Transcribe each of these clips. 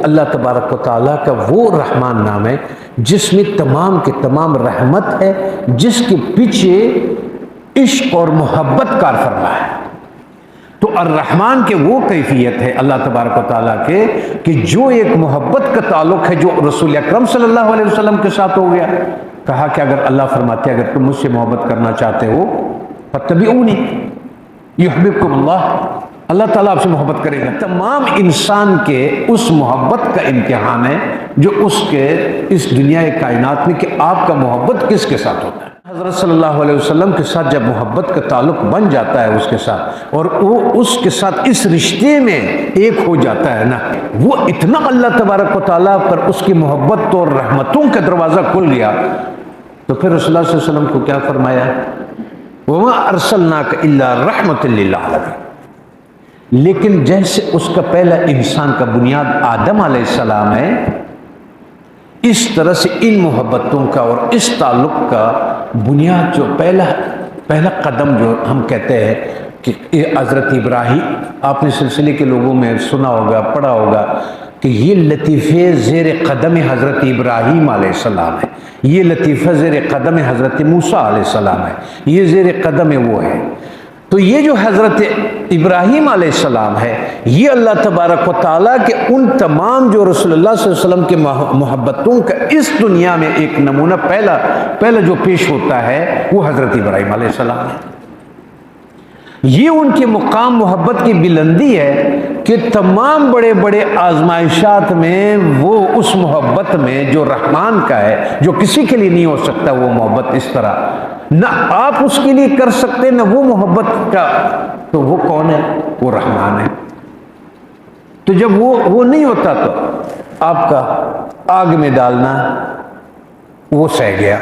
اللہ تبارک و تعالیٰ کا وہ رحمان نام ہے جس میں تمام کے تمام رحمت ہے، جس کے پیچھے عشق اور محبت کار فرما ہے۔ تو الرحمن کے وہ کیفیت ہے اللہ تبارک و تعالیٰ کے کہ جو ایک محبت کا تعلق ہے جو رسول اکرم صلی اللہ علیہ وسلم کے ساتھ ہو گیا۔ کہا کہ اگر اللہ فرماتے اگر تم مجھ سے محبت کرنا چاہتے ہو فاتبعونی یحببکم اللہ، اللہ تعالیٰ آپ سے محبت کرے گا۔ تمام انسان کے اس محبت کا امتحان ہے جو اس کے اس دنیا کائنات میں کہ آپ کا محبت کس کے ساتھ ہوتا ہے۔ حضرت صلی اللہ علیہ وسلم کے ساتھ جب محبت کا تعلق بن جاتا ہے اس کے ساتھ، اور وہ اس کے ساتھ اس رشتے میں ایک ہو جاتا ہے نا، وہ اتنا اللہ تبارک و تعالیٰ پر اس کی محبت اور رحمتوں کا دروازہ کھل گیا۔ تو پھر رسول اللہ صلی اللہ علیہ وسلم کو کیا فرمایا؟ وَمَا أَرْسَلْنَاكَ إِلَّا رَحْمَةً لِلْعَالَمِينَ۔ لیکن جیسے اس کا پہلا انسان کا بنیاد آدم علیہ السلام ہے، اس طرح سے ان محبتوں کا اور اس تعلق کا بنیاد جو پہلا قدم جو ہم کہتے ہیں کہ حضرت ابراہیم، آپ نے سلسلے کے لوگوں میں سنا ہوگا پڑھا ہوگا کہ یہ لطیفے زیر قدم حضرت ابراہیم علیہ السلام ہے، یہ لطیفہ زیر قدم حضرت موسیٰ علیہ السلام ہے، یہ زیر قدم وہ ہے۔ تو یہ جو حضرت ابراہیم علیہ السلام ہے، یہ اللہ تبارک و تعالیٰ کے ان تمام جو رسول اللہ صلی اللہ علیہ وسلم کے محبتوں کا اس دنیا میں ایک نمونہ پہلا جو پیش ہوتا ہے وہ حضرت ابراہیم علیہ السلام ہے۔ یہ ان کے مقام محبت کی بلندی ہے کہ تمام بڑے بڑے آزمائشات میں وہ اس محبت میں جو رحمان کا ہے، جو کسی کے لیے نہیں ہو سکتا وہ محبت اس طرح، نہ آپ اس کے لیے کر سکتے نہ وہ محبت کا، تو وہ کون ہے؟ وہ رحمان ہے۔ تو جب وہ نہیں ہوتا تو آپ کا آگ میں ڈالنا وہ سہ گیا،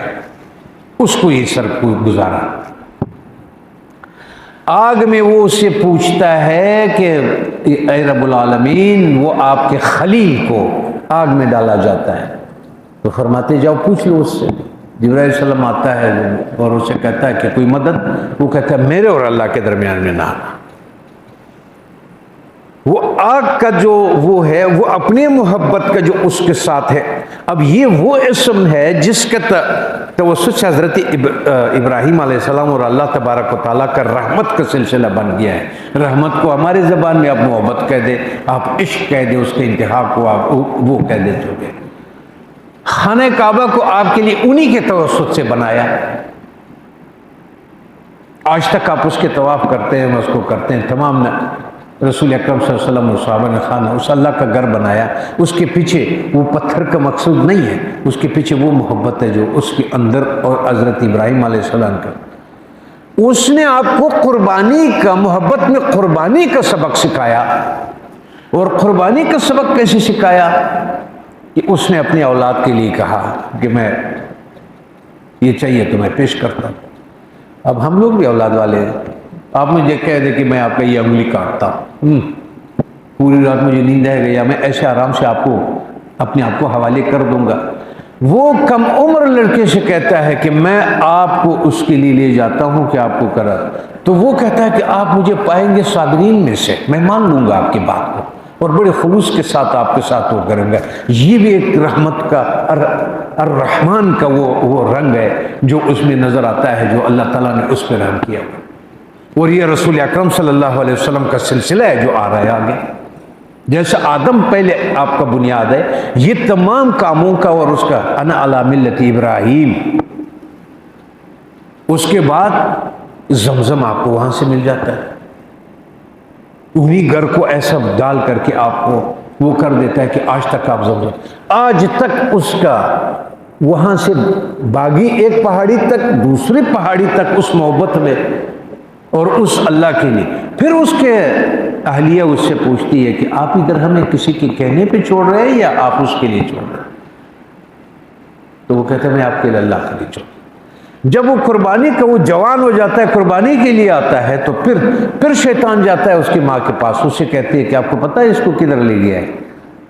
اس کو یہ سر کو گزارا۔ آگ میں وہ اس سے پوچھتا ہے کہ اے رب العالمین، وہ آپ کے خلیل کو آگ میں ڈالا جاتا ہے تو فرماتے جاؤ پوچھ لو اس سے۔ جبرائیل علیہ السلام آتا ہے اور اسے کہتا ہے کہ کوئی مدد، وہ کہتا ہے میرے اور اللہ کے درمیان میں نہ آنا۔ وہ آگ کا جو وہ ہے وہ اپنے محبت کا جو اس کے ساتھ ہے۔ اب یہ وہ اسم ہے جس کا توسط سے حضرت ابراہیم علیہ السلام اور اللہ تبارک و تعالیٰ کا رحمت کا سلسلہ بن گیا ہے۔ رحمت کو ہمارے زبان میں آپ محبت کہہ دیں، آپ عشق کہہ دیں، اس کے انتہا کو آپ وہ کہہ دیتے ہو گے۔ خانہ کعبہ کو آپ کے لیے انہی کے توسط سے بنایا، آج تک آپ اس کے طواف کرتے ہیں، اس کو کرتے ہیں۔ تمام رسول اکرم صلی اللہ علیہ وسلم اور صحابہ نے خانہ اس اللہ کا گھر بنایا، اس کے پیچھے وہ پتھر کا مقصود نہیں ہے، اس کے پیچھے وہ محبت ہے جو اس کے اندر، اور حضرت ابراہیم علیہ السلام کا اس نے آپ کو قربانی کا، محبت میں قربانی کا سبق سکھایا۔ اور قربانی کا سبق کیسے سکھایا؟ کہ اس نے اپنی اولاد کے لیے کہا کہ میں یہ چاہیے تو میں پیش کرتا ہوں۔ اب ہم لوگ بھی اولاد والے ہیں، آپ مجھے کہہ دیں کہ میں آپ کا یہ انگلی کاٹتا ہوں، پوری رات مجھے نیند آئے گا، یا میں ایسے آرام سے آپ کو اپنے آپ کو حوالے کر دوں گا۔ وہ کم عمر لڑکے سے کہتا ہے کہ میں آپ کو اس کے لیے لے جاتا ہوں کہ آپ کو کرا، تو وہ کہتا ہے کہ آپ مجھے پائیں گے صابرین میں سے، میں مان لوں گا آپ کی بات کو اور بڑے خلوص کے ساتھ آپ کے ساتھ وہ کریں گا۔ یہ بھی ایک رحمت کا، الرحمن کا وہ رنگ ہے جو اس میں نظر آتا ہے، جو اللہ تعالیٰ نے اس پہ رحم کیا۔ اور یہ رسول اکرم صلی اللہ علیہ وسلم کا سلسلہ ہے جو آ رہا ہے آگے۔ جیسے آدم پہلے آپ کا بنیاد ہے، یہ تمام کاموں کا اور اس کا انا علی ملت ابراہیم، اس کے بعد زمزم آپ کو وہاں سے مل جاتا ہے، انہی گھر کو ایسا ڈال کر کے آپ کو وہ کر دیتا ہے کہ آج تک آپ زمزم، آج تک اس کا وہاں سے باغی ایک پہاڑی تک دوسری پہاڑی تک اس محبت میں اور اس اللہ کے لیے۔ پھر اس کے اہلیہ اس سے پوچھتی ہے کہ آپ ادھر ہمیں کسی کے کہنے پہ چھوڑ رہے ہیں یا آپ اس کے لیے چھوڑ رہے ہیں؟ تو وہ کہتے ہیں میں آپ کے لیے اللہ کے لیے چھوڑ۔ جب وہ قربانی کا وہ جوان ہو جاتا ہے، قربانی کے لیے آتا ہے، تو پھر شیطان جاتا ہے اس کی ماں کے پاس، اس سے کہتی ہے کہ آپ کو پتہ ہے اس کو کدھر لے گیا ہے؟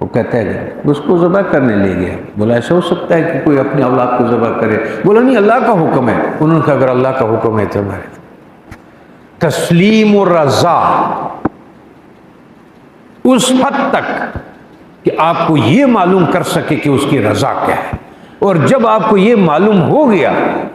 وہ کہتا ہے اس کو ذبح کرنے لے گیا۔ بولا ایسا ہو سکتا ہے کہ کوئی اپنی اولاد کو ذبح کرے؟ بولا نہیں، اللہ کا حکم ہے۔ انہوں نے کہا اگر اللہ کا حکم ہے تو ہمارے تسلیم و رضا اس حد تک کہ آپ کو یہ معلوم کر سکے کہ اس کی رضا کیا ہے. اور جب آپ کو یہ معلوم ہو گیا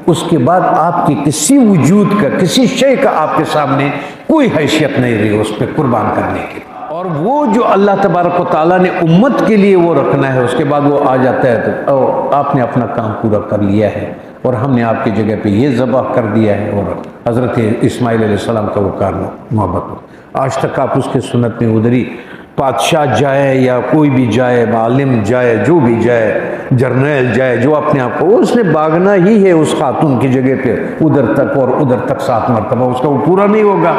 اس کے بعد آپ کی کسی وجود کا کسی شے کا آپ کے سامنے کوئی حیثیت نہیں رہی اس پہ قربان کرنے کی. اور وہ جو اللہ تبارک و تعالیٰ نے امت کے لیے وہ رکھنا ہے اس کے بعد وہ آ جاتا ہے تو آپ نے اپنا کام پورا کر لیا ہے اور ہم نے آپ کی جگہ پہ یہ ذبح کر دیا ہے. اور حضرت اسماعیل علیہ السلام کا وہ کار محبت ہو. آج تک آپ اس کے سنت میں ادھری بادشاہ جائے یا کوئی بھی جائے، عالم جائے، جو بھی جائے، جرنیل جائے، جو اپنے آپ کو اس نے باغنا ہی ہے اس خاتون کی جگہ پہ ادھر تک اور ادھر تک 7 مرتبہ، اس کا وہ پورا نہیں ہوگا.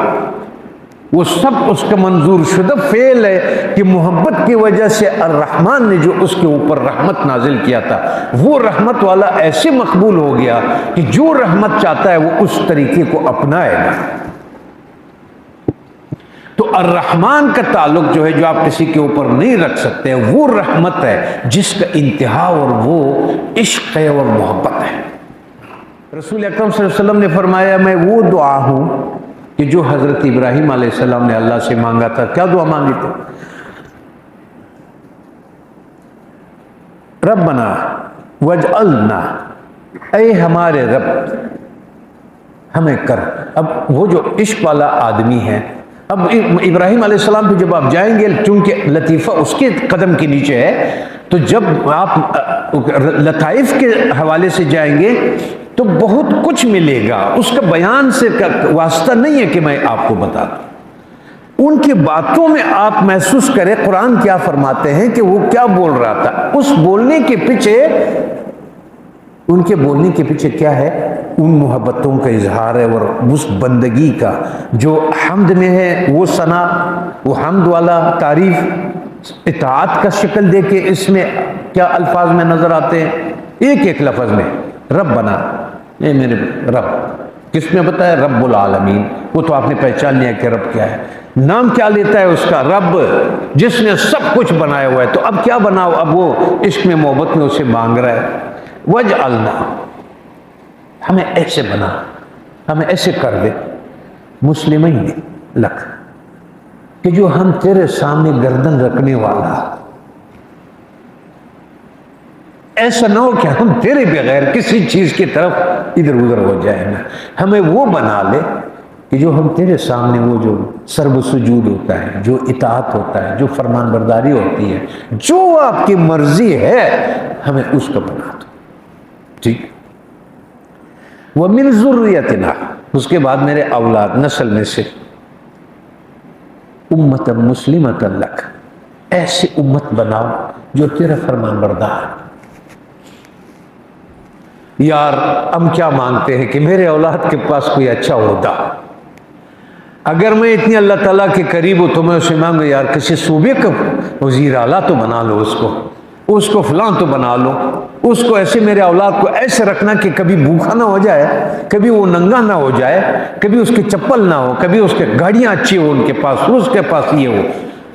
وہ سب اس کا منظور شدہ فعل ہے کہ محبت کی وجہ سے الرحمن نے جو اس کے اوپر رحمت نازل کیا تھا وہ رحمت والا ایسے مقبول ہو گیا کہ جو رحمت چاہتا ہے وہ اس طریقے کو اپنائے گا. تو الرحمن کا تعلق جو ہے جو آپ کسی کے اوپر نہیں رکھ سکتے وہ رحمت ہے جس کا انتہا اور وہ عشق ہے اور محبت ہے. رسول اکرم صلی اللہ علیہ وسلم نے فرمایا میں وہ دعا ہوں کہ جو حضرت ابراہیم علیہ السلام نے اللہ سے مانگا تھا. کیا دعا مانگی تھی؟ ربنا وجعلنا، اے ہمارے رب ہمیں کر. اب وہ جو عشق والا آدمی ہے، اب ابراہیم علیہ السلام پہ جب آپ جائیں گے چونکہ لطیفہ اس کے قدم کے نیچے ہے تو جب آپ لطائف کے حوالے سے جائیں گے تو بہت کچھ ملے گا. اس کا بیان سے واسطہ نہیں ہے کہ میں آپ کو بتا دوں. ان کی باتوں میں آپ محسوس کریں قرآن کیا فرماتے ہیں کہ وہ کیا بول رہا تھا. اس بولنے کے پیچھے، ان کے بولنے کے پیچھے کیا ہے؟ ان محبتوں کا اظہار ہے اور اس بندگی کا جو حمد میں ہے وہ ثنا، وہ حمد والا تعریف، اطاعت کا شکل دے کے اس میں کیا الفاظ میں نظر آتے ہیں. ایک لفظ میں ربنا، اے میرے رب. کس میں بتایا؟ رب العالمین. وہ تو آپ نے پہچان لیا کہ رب کیا ہے. نام کیا لیتا ہے اس کا؟ رب، جس نے سب کچھ بنایا ہوا ہے. تو اب کیا بناؤ؟ اب وہ عشق میں محبت میں اسے مانگ رہا ہے. وجعلنا، ہمیں ایسے بنا، ہمیں ایسے کر دے مسلمین لک کہ جو ہم تیرے سامنے گردن رکھنے والا، ایسا نہ ہو کہ ہم تیرے بغیر کسی چیز کی طرف ادھر ادھر ہو جائیں نا. ہمیں وہ بنا لے کہ جو ہم تیرے سامنے وہ جو سرب سجود ہوتا ہے، جو اطاعت ہوتا ہے، جو فرمان برداری ہوتی ہے، جو آپ کی مرضی ہے ہمیں اس کا بنا دو. ٹھیک. وَمِن ذُرِّيَّتِنَا، اس کے بعد میرے اولاد نسل میں سے امتا مسلمتا لک، ایسی امت بناؤ جو تیرا فرمان بردار. یار ہم کیا مانگتے ہیں کہ میرے اولاد کے پاس کوئی اچھا عہدہ. اگر میں اتنی اللہ تعالیٰ کے قریب ہوں تو میں اسے مانگوں یار کسی صوبے کا وزیر اعلیٰ تو بنا لو، اس کو فلاں تو بنا لو، اس کو ایسے میرے اولاد کو ایسے رکھنا کہ کبھی بھوکا نہ ہو جائے، کبھی وہ ننگا نہ ہو جائے، کبھی اس کی چپل نہ ہو، کبھی اس کے گاڑیاں اچھی ہو ان کے پاس، اس کے پاس یہ ہو.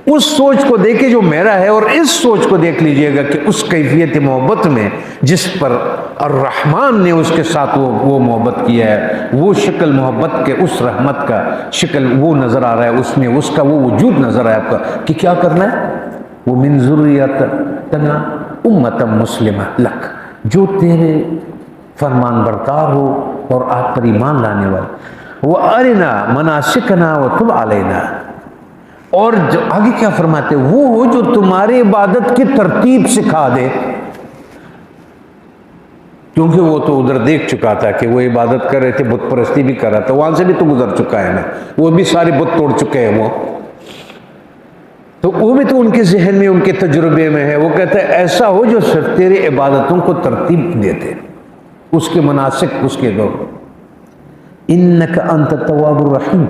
اس سوچ کو دیکھے جو میرا ہے اور اس سوچ کو دیکھ لیجئے گا کہ اس کیفیت محبت میں جس پر الرحمن نے اس کے ساتھ وہ محبت کیا ہے، وہ شکل محبت کے اس رحمت کا شکل وہ نظر آ رہا ہے، اس میں اس کا وہ وجود نظر آیا آپ کا کہ کیا کرنا ہے. وہ من ذریتنا امتا مسلمہ لک، جو تیرے فرمان بردار ہو اور آپ پر ایمان لانے والے. وَأَرِنَا مَنَاسِكَنَا وَتُبْ عَلَيْنَا، اور جو آگے کیا فرماتے وہ ہو جو تمہاری عبادت کی ترتیب سکھا دے. کیونکہ وہ تو ادھر دیکھ چکا تھا کہ وہ عبادت کر رہے تھے، بت پرستی بھی کر رہا تھا، وہاں سے بھی تو گزر چکا ہے نا، وہ بھی سارے بت توڑ چکے ہیں وہ تو وہ بھی تو ان کے ذہن میں ان کے تجربے میں ہے. وہ کہتا ہے ایسا ہو جو صرف تیری عبادتوں کو ترتیب دیتے، اس کے مناسک اس کے دو. انک انت التواب الرحیم،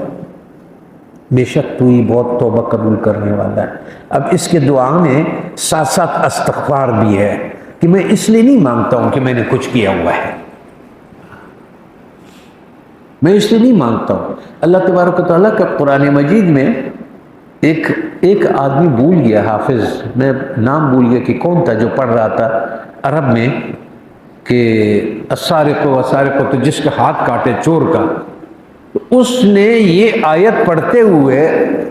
بے شک تو ہی بہت توبہ قبول کرنے والا ہے. اب اس کے دعا میں ساتھ ساتھ استغفار بھی ہے کہ میں اس لیے نہیں مانگتا ہوں کہ میں نے کچھ کیا ہوا ہے، میں اس لیے نہیں مانگتا ہوں. اللہ تبارک و تعالیٰ کا قرآن مجید میں ایک آدمی بھول گیا، حافظ، میں نام بھول گیا کہ کون تھا، جو پڑھ رہا تھا عرب میں کہ السارق والسارقۃ، تو جس کا ہاتھ کاٹے چور کا، اس نے یہ آیت پڑھتے ہوئے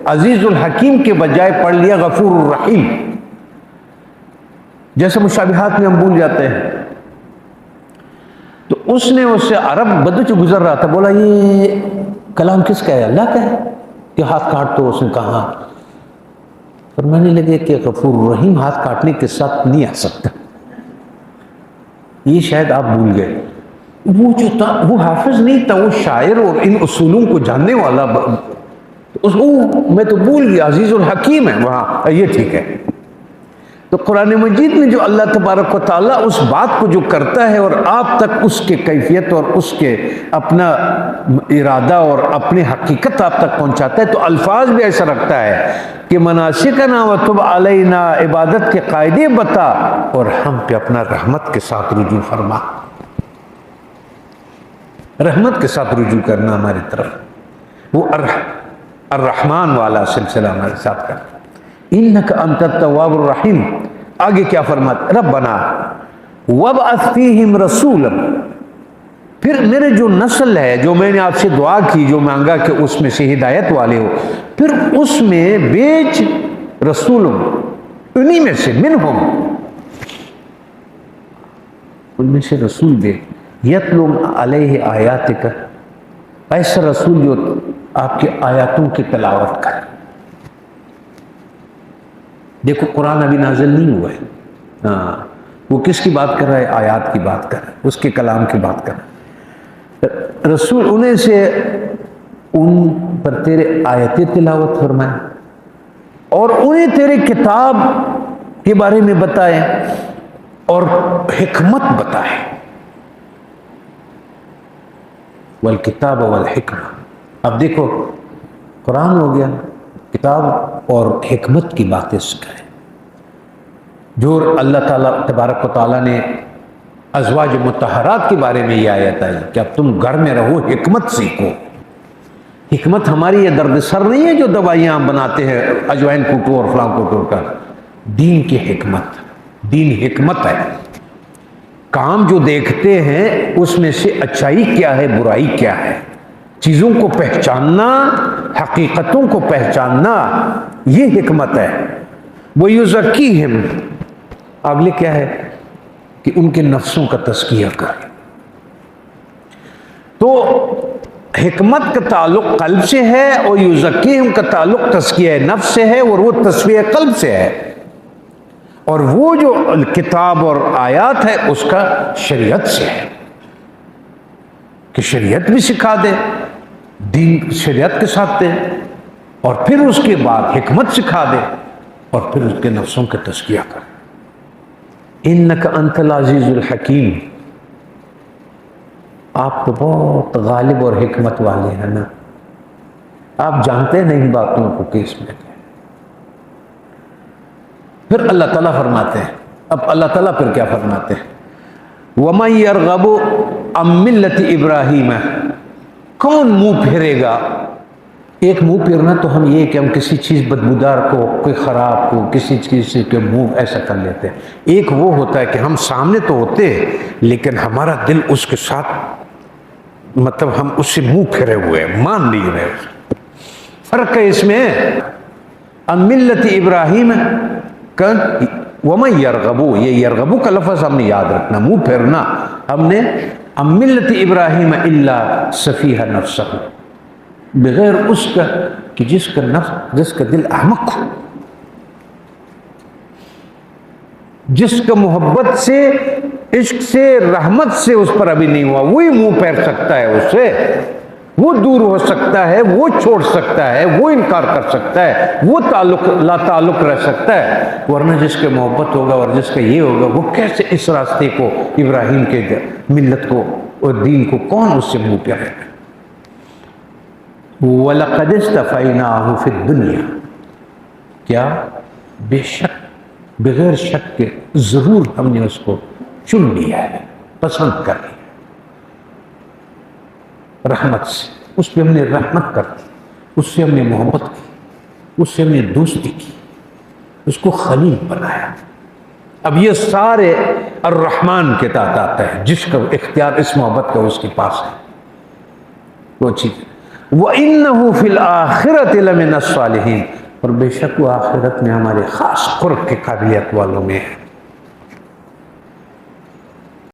عزیز الحکیم کے بجائے پڑھ لیا غفور الرحیم. جیسے مشابہات میں ہم بھول جاتے ہیں. تو اس نے اس سے عرب بدو سے گزر رہا تھا، بولا یہ کلام کس کا ہے؟ اللہ کا ہے. کہ ہاتھ کاٹ تو اس نے کہا. فرمانے لگے کہ غفور رحیم ہاتھ کاٹنے کے ساتھ نہیں آ سکتا، یہ شاید آپ بھول گئے. وہ جو تھا وہ حافظ نہیں تھا، وہ شاعر اور ان اصولوں کو جاننے والا. میں تو بھول گیا، عزیز الحکیم ہے وہاں. یہ ٹھیک ہے. تو قرآن مجید میں جو اللہ تبارک و تعالیٰ اس بات کو جو کرتا ہے اور آپ تک اس کے کیفیت اور اس کے اپنا ارادہ اور اپنی حقیقت آپ تک پہنچاتا ہے، تو الفاظ بھی ایسا رکھتا ہے کہ مناسکنا وتب علینا، عبادت کے قاعدے بتا اور ہم پہ اپنا رحمت کے ساتھ رجوع فرما. رحمت کے ساتھ رجوع کرنا ہماری طرف، وہ الرحمن والا سلسلہ ہمارے ساتھ کرنا. انک انت التواب الرحیم. آگے کیا فرماتا؟ ربنا وابعث فیہم رسولا. پھر میرے جو نسل ہے، جو میں نے آپ سے دعا کی، جو مانگا کہ اس میں سے ہدایت والے ہو، پھر اس میں بیچ رسول، انہی میں سے، منہم، ان میں سے رسول بیچ، یتلو علیہ آیاتک، ایسا رسول جو آپ کے آیاتوں کی تلاوت کرے. دیکھو قرآن ابھی نازل نہیں ہوا ہے، وہ کس کی بات کر رہا ہے؟ آیات کی بات کر رہا ہے، اس کے کلام کی بات کر رہا ہے. رسول انہیں سے ان پر تیرے آیتیں تلاوت فرمائے اور انہیں تیرے کتاب کے بارے میں بتائے اور حکمت بتائے. والکتاب والحکمہ. اب دیکھو قرآن ہو گیا، کتاب اور حکمت کی باتیں سکھائیں. جو اللہ تعالیٰ تبارک و تعالیٰ نے ازواج مطہرات کے بارے میں یہ آیت آئی کہ اب تم گھر میں رہو، حکمت سیکھو. حکمت ہماری یہ درد سر نہیں ہے جو دوائیاں ہم بناتے ہیں، اجوائن کوٹو اور فلاں کوٹو کا. دین کی حکمت، دین حکمت ہے. کام جو دیکھتے ہیں اس میں سے اچھائی کیا ہے، برائی کیا ہے، چیزوں کو پہچاننا، حقیقتوں کو پہچاننا، یہ حکمت ہے. وَيُزَكِّيهِمْ. اگلے کیا ہے کہ ان کے نفسوں کا تزکیہ کرے. تو حکمت کا تعلق قلب سے ہے اور یزکیہم کا تعلق تزکیہ نفس سے ہے، اور وہ تزکیہ قلب سے ہے. اور وہ جو کتاب اور آیات ہے اس کا شریعت سے ہے کہ شریعت بھی سکھا دے، دین شریعت کے ساتھ دے، اور پھر اس کے بعد حکمت سکھا دے اور پھر اس کے نفسوں کا تزکیہ کرے. انک انت العزیز الحکیم. آپ تو بہت غالب اور حکمت والے ہیں نا، آپ جانتے نہیں باتوں کو کہ اس میں. پھر اللہ تعالیٰ فرماتے ہیں، اب اللہ تعالیٰ پھر کیا فرماتے ہیں؟ وَمَن يَرْغَبُ عَن مِّلَّةِ إِبْرَاهِيمَ. کون منہ پھیرے گا؟ ایک منہ پھیرنا تو ہم یہ کہ ہم کسی چیز بدبودار کو، کوئی خراب کو، کسی چیز کے منہ ایسا کر لیتے ہیں. ایک وہ ہوتا ہے کہ ہم سامنے تو ہوتے لیکن ہمارا دل اس کے ساتھ، مطلب ہم اس سے منہ پھیرے ہوئے ہیں، مان نہیں رہے. فرق ہے اس میں. عن مِّلَّةِ إِبْرَاهِيمَ وَمَن يَرْغَبُ، یہ یرغبو کا لفظ ہم نے یاد رکھنا، منہ پھیرنا. ہم نے عن مِّلَّةِ إِبْرَاهِيمَ إِلَّا سَفِيهَ نَفْسَهُ، بغیر اس کا کہ جس کا نفس، جس کا دل احمق ہو، جس کا محبت سے، عشق سے، رحمت سے اس پر ابھی نہیں ہوا، وہی منہ پھیر سکتا ہے اس سے. وہ دور ہو سکتا ہے، وہ چھوڑ سکتا ہے، وہ انکار کر سکتا ہے، وہ تعلق لا تعلق رہ سکتا ہے. ورنہ جس کے محبت ہوگا اور جس کا یہ ہوگا، وہ کیسے اس راستے کو، ابراہیم کے ملت کو اور دین کو، کون اس سے منہ پھیرے گا؟ وَلَقَدِ اسْتَفَيْنَاهُ فِي الدُّنْيَا. کیا؟ بے شک، بغیر شک کے ضرور ہم نے اس کو چن لیا ہے، پسند کر لیا رحمت سے. اس پہ ہم نے رحمت کر دی، اس سے ہم نے محبت کی، اس سے ہم نے دوستی کی، اس کو خلیل بنایا. اب یہ سارے الرحمن کے تحت آتا ہے، جس کا اختیار اس محبت کا اس کے پاس ہے، وہ چیز. وَإِنَّهُ فِي الْآخِرَةِ لَمِنَ الصَّالِحِينَ. اور بے شک وہ آخرت میں ہمارے خاص قرب کے قابلیت والوں میں ہے.